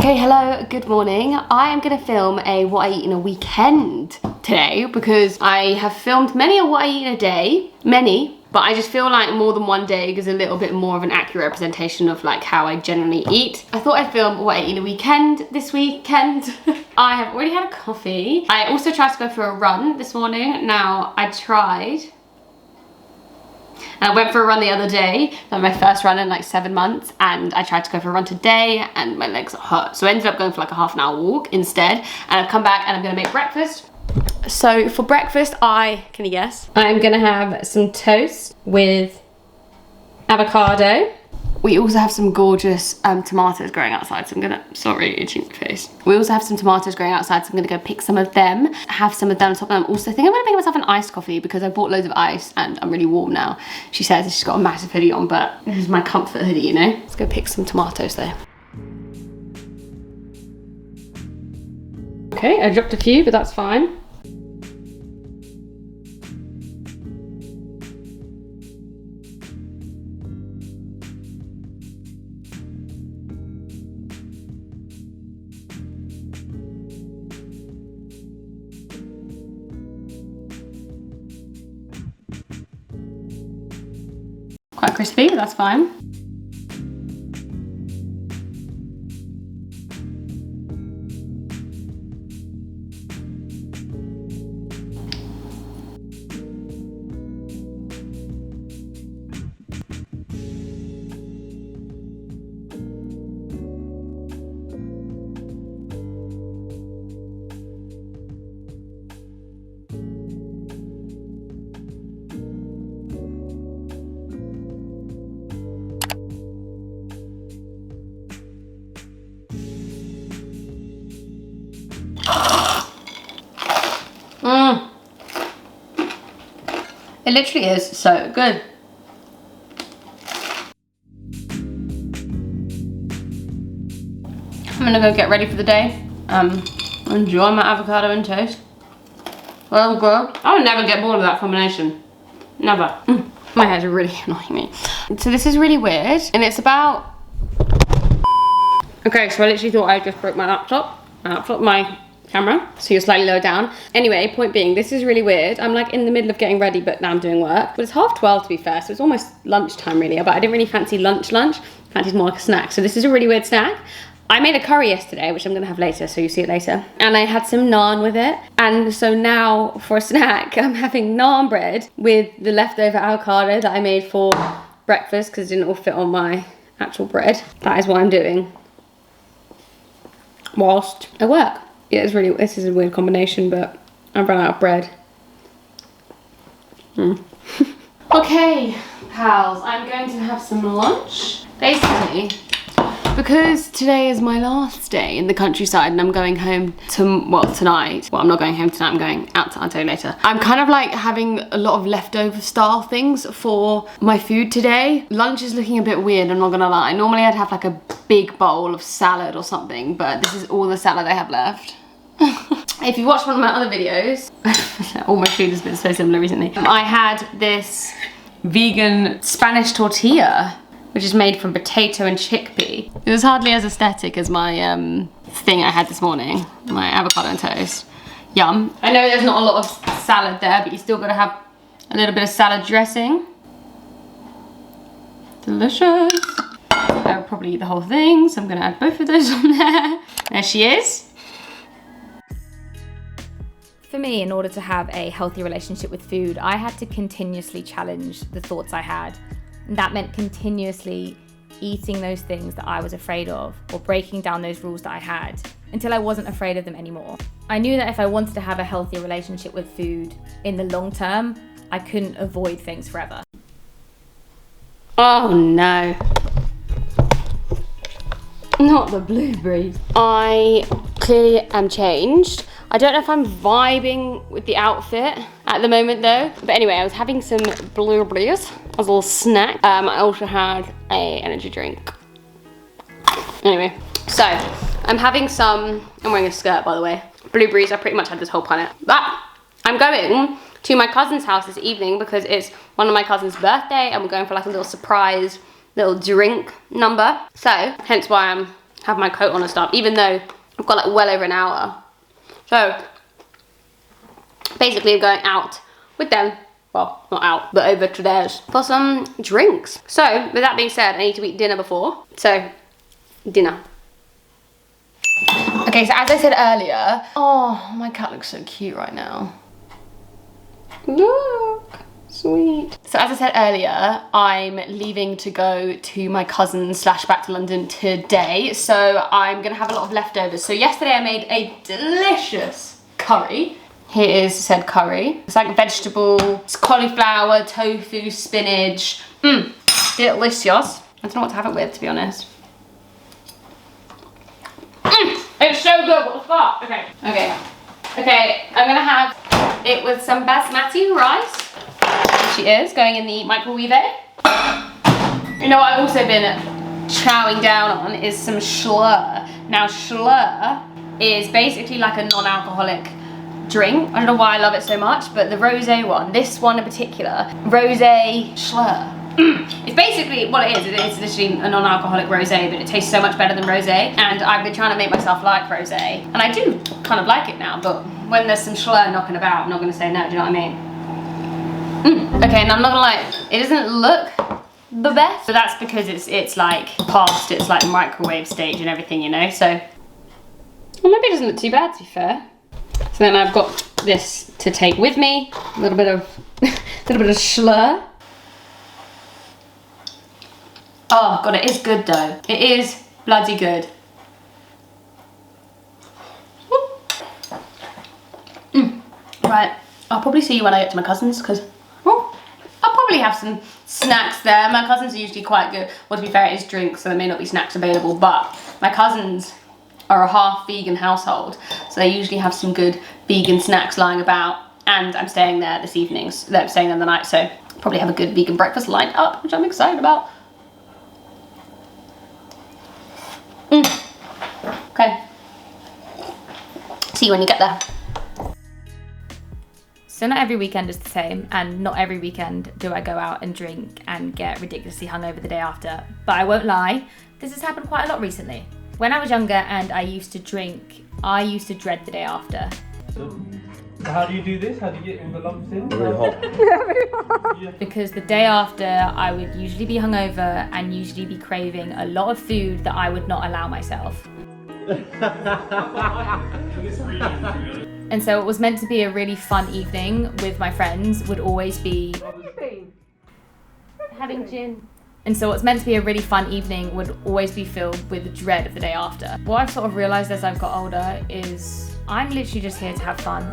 Okay, hello, good morning. I am gonna film a what I eat in a weekend today because I have filmed many of what I eat in a day, but I just feel like more than one day gives a little bit more of an accurate representation of like how I generally eat. I thought I'd film what I eat in a weekend this weekend. I have already had a coffee. I also tried to go for a run this morning. Now, I went for a run the other day, my first run in like 7 months, and I tried to go for a run today and my legs hurt. So I ended up going for like a half-an-hour walk instead, and I've come back and I'm gonna make breakfast. So for breakfast, can you guess? I'm gonna have some toast with avocado. We also have some gorgeous tomatoes growing outside, so I'm gonna, sorry, itching my face. We also have some tomatoes growing outside, so I'm gonna go pick some of them, have some of them on top, and I also think I'm gonna make myself an iced coffee because I bought loads of ice and I'm really warm now. She says she's got a massive hoodie on, but this is my comfort hoodie, you know? Let's go pick some tomatoes though. Okay, I dropped a few, but that's fine. Quite crispy, but that's fine. It literally is so good. I'm gonna go get ready for the day. Enjoy my avocado and toast. Well, good. I would never get bored of that combination. Never. My hair's really annoying me. So this is really weird, and it's about... Okay, so I literally thought I just broke my camera, so you're slightly lower down. Anyway, point being, this is really weird. I'm like in the middle of getting ready, but now I'm doing work. But it's 12:30 to be fair, so it's almost lunchtime really, but I didn't really fancy lunch. Fancied more like a snack. So this is a really weird snack. I made a curry yesterday, which I'm gonna have later, so you see it later. And I had some naan with it. And so now for a snack, I'm having naan bread with the leftover avocado that I made for breakfast because it didn't all fit on my actual bread. That is what I'm doing whilst I work. Yeah, this is a weird combination, but I've run out of bread. Okay, pals, I'm going to have some lunch. Basically, because today is my last day in the countryside and I'm going home tonight. Well, I'm not going home tonight, I'm going out I'll tell you later. I'm kind of like having a lot of leftover style things for my food today. Lunch is looking a bit weird, I'm not gonna lie. Normally I'd have like a big bowl of salad or something, but this is all the salad I have left. If you watched one of my other videos, all my food has been so similar recently. I had this vegan Spanish tortilla, which is made from potato and chickpea. It was hardly as aesthetic as my thing I had this morning, my avocado and toast. Yum. I know there's not a lot of salad there, but you still gotta have a little bit of salad dressing. Delicious. I'll probably eat the whole thing, so I'm gonna add both of those on there. There she is. For me, in order to have a healthy relationship with food, I had to continuously challenge the thoughts I had. And that meant continuously eating those things that I was afraid of, or breaking down those rules that I had, until I wasn't afraid of them anymore. I knew that if I wanted to have a healthy relationship with food in the long term, I couldn't avoid things forever. Oh no. Not the blueberries. I clearly am changed. I don't know if I'm vibing with the outfit at the moment though. But anyway, I was having some blueberries as a little snack. I also had an energy drink. Anyway, so I'm having I'm wearing a skirt by the way. Blueberries, I pretty much had this whole planet. But I'm going to my cousin's house this evening because it's one of my cousin's birthday and we're going for like a little surprise little drink number. So hence why I'm have my coat on and stuff, even though I've got like well over an hour. So basically I'm going out with them, well, not out, but over to theirs for some drinks. So with that being said, I need to eat dinner before, so dinner. Okay, so as I said earlier, oh, my cat looks so cute right now. Look, sweet. So as I said earlier, I'm leaving to go to my cousin's / back to London today. So I'm gonna have a lot of leftovers. So yesterday I made a delicious curry. Here is said curry. It's like vegetable, it's cauliflower, tofu, spinach. Delicious. I don't know what to have it with, to be honest. It's so good, what the fuck? Okay, I'm gonna have it with some basmati rice. She is going in the microwave. You know what I've also been chowing down on is some schlur. Now schlur is basically like a non-alcoholic drink. I don't know why I love it so much, but the rosé one, this one in particular, rosé schlur. It's basically what it is. It's literally a non-alcoholic rosé, but it tastes so much better than rosé. And I've been trying to make myself like rosé, and I do kind of like it now. But when there's some schlur knocking about, I'm not going to say no. Do you know what I mean? Okay, and I'm not gonna lie, it doesn't look the best, but that's because it's like past its like microwave stage and everything, you know. So well, maybe it doesn't look too bad, to be fair. So then I've got this to take with me. A little bit of schlur. Oh god, it is good though. It is bloody good. Right, I'll probably see you when I get to my cousin's, because I'll probably have some snacks there. My cousins are usually quite good. Well, to be fair, it is drinks, so there may not be snacks available, but my cousins are a half vegan household, so they usually have some good vegan snacks lying about, and I'm staying there this evening. I'm staying there the night, so probably have a good vegan breakfast lined up, which I'm excited about. Okay. See you when you get there. So not every weekend is the same, and not every weekend do I go out and drink and get ridiculously hungover the day after. But I won't lie, this has happened quite a lot recently. When I was younger and I used to drink, I used to dread the day after. So how do you do this? How do you get all the lumps in? Very hot. Very hot. Because the day after, I would usually be hungover and usually be craving a lot of food that I would not allow myself. And so it was meant to be a really fun evening with my friends, would always be Having gin. And so what's meant to be a really fun evening would always be filled with dread of the day after. What I've sort of realised as I've got older is I'm literally just here to have fun.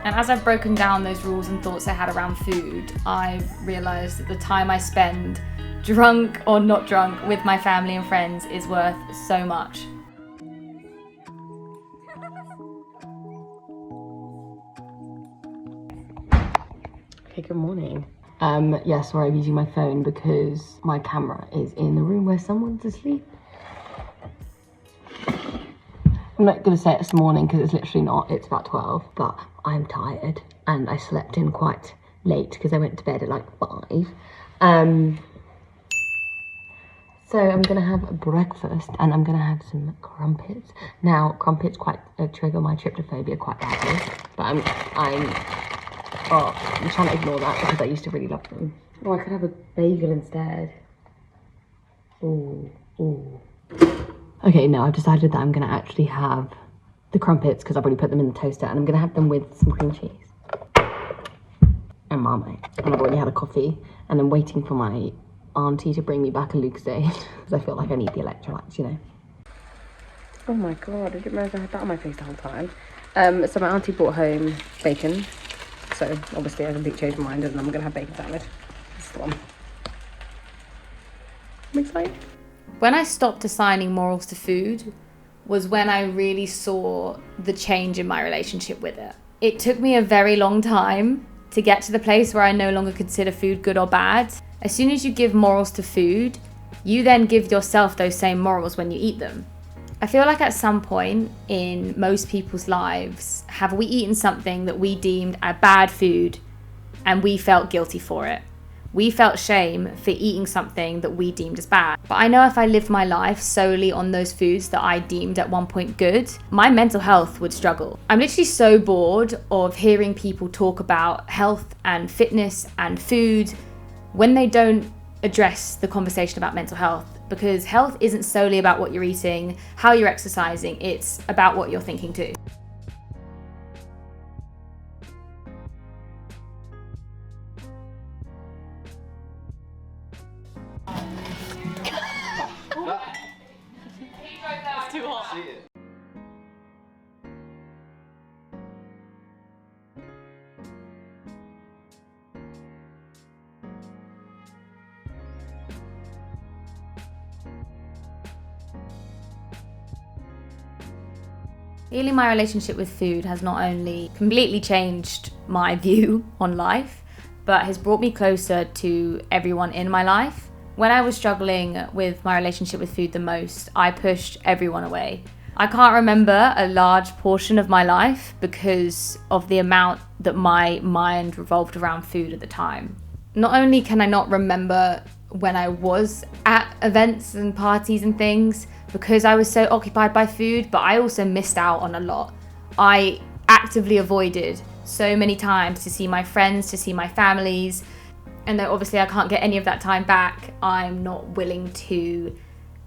And as I've broken down those rules and thoughts I had around food, I've realised that the time I spend drunk or not drunk with my family and friends is worth so much. Okay, good morning. Yeah, sorry, I'm using my phone because my camera is in the room where someone's asleep. I'm not gonna say it's morning because it's literally not, it's about 12, but I'm tired and I slept in quite late because I went to bed at like 5. So I'm gonna have a breakfast and I'm gonna have some crumpets. Now, crumpets quite trigger my tryptophobia quite badly, but I'm trying to ignore that because I used to really love them. Oh, I could have a bagel instead. Ooh. Okay, no, I've decided that I'm gonna actually have the crumpets because I've already put them in the toaster, and I'm gonna have them with some cream cheese and Marmite. And I've already had a coffee, and I'm waiting for my auntie to bring me back a Lucozade because I feel like I need the electrolytes, you know. Oh my god, I didn't realise I had that on my face the whole time. So my auntie brought home bacon. So obviously I completely changed my mind and I'm gonna have bacon salad. This is the one. I'm excited. When I stopped assigning morals to food was when I really saw the change in my relationship with it. It took me a very long time to get to the place where I no longer consider food good or bad. As soon as you give morals to food, you then give yourself those same morals when you eat them. I feel like at some point in most people's lives, have we eaten something that we deemed a bad food and we felt guilty for it? we felt shame for eating something that we deemed as bad. But I know if I lived my life solely on those foods that I deemed at one point good, my mental health would struggle. I'm literally so bored of hearing people talk about health and fitness and food when they don't address the conversation about mental health, because health isn't solely about what you're eating, how you're exercising, it's about what you're thinking too. Feeling my relationship with food has not only completely changed my view on life, but has brought me closer to everyone in my life. When I was struggling with my relationship with food the most, I pushed everyone away. I can't remember a large portion of my life because of the amount that my mind revolved around food at the time. Not only can I not remember when I was at events and parties and things because I was so occupied by food, but I also missed out on a lot. I actively avoided so many times to see my friends, to see my families, and though obviously I can't get any of that time back, I'm not willing to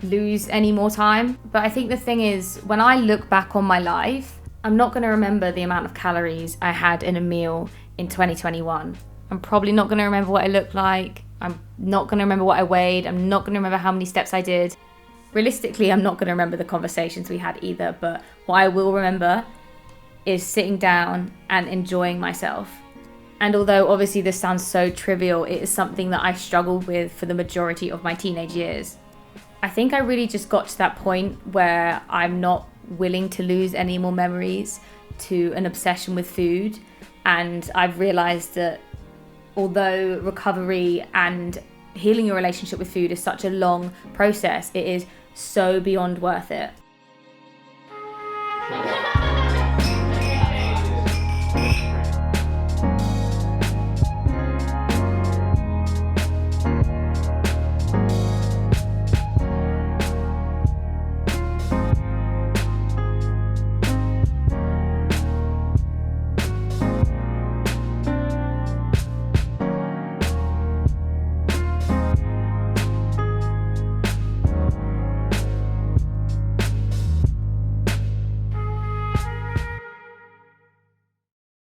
lose any more time. But I think the thing is, when I look back on my life, I'm not going to remember the amount of calories I had in a meal in 2021. I'm probably not going to remember what I looked like. I'm not going to remember what I weighed. I'm not going to remember how many steps I did. Realistically, I'm not going to remember the conversations we had either, but what I will remember is sitting down and enjoying myself. And although obviously this sounds so trivial, it is something that I struggled with for the majority of my teenage years. I think I really just got to that point where I'm not willing to lose any more memories to an obsession with food. And I've realized that although recovery and healing your relationship with food is such a long process, it is so beyond worth it.